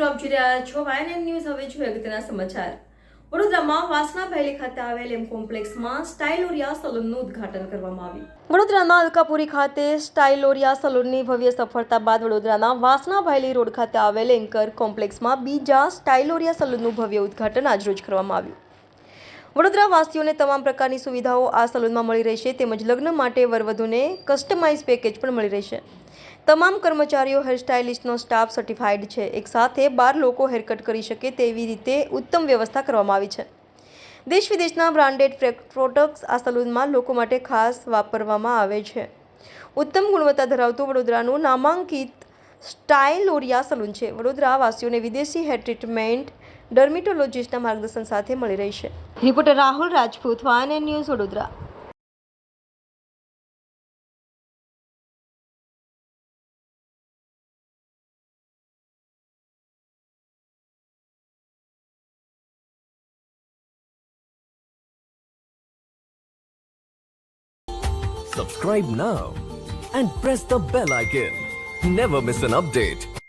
મિત્રો આપ જોઈ રહ્યા છો વાયએનએન ન્યૂઝ. હવે જોઈએ અગત્યના સમાચાર. વડોદરામાં વાસણા ભૈલી ખાતે આવેલ એમ કોમ્પ્લેક્સમાં સ્ટાઇલોરિયા સલૂનનું ઉદ્ઘાટન કરવામાં આવ્યું. વડોદરામાં અલકાપુરી ખાતે સ્ટાઇલોરિયા સલૂનની ભવ્ય સફળતા બાદ વડોદરાના વાસણા ભૈલી રોડ ખાતે આવેલ એન્કર કોમ્પ્લેક્સમાં બીજા સ્ટાઇલોરિયા સલૂનનું ભવ્ય ઉદ્ઘાટન આજરોજ કરવામાં આવ્યું. વડોદરા વાસીઓને તમામ પ્રકારની સુવિધાઓ આ સલૂનમાં મળી રહેશે તેમજ લગ્ન માટે વરવધુને કસ્ટમાઇઝ પેકેજ પણ મળી રહેશે. તમામ કર્મચારીઓ હેર સ્ટાઇલિસ્ટનો સ્ટાફ સર્ટિફાઈડ છે. એક સાથે 12 લોકો હેરકટ કરી શકે તેવી રીતે ઉત્તમ વ્યવસ્થા કરવામાં આવી છે. દેશ વિદેશના બ્રાન્ડેડ પ્રોડક્ટ્સ આ સલૂનમાં લોકો માટે ખાસ વાપરવામાં આવે છે. ઉત્તમ ગુણવત્તા ધરાવતું વડોદરાનું નામાંકિત સ્ટાઇલોરિયા સલૂન છે. વડોદરા વાસીઓને વિદેશી હેર ટ્રીટમેન્ટ ડર્મેટોલોજિસ્ટના માર્ગદર્શન સાથે મળી રહેશે. Reporter Rahul Rajput, YNN news, Vadodara. Subscribe now and press the bell icon. Never miss an update.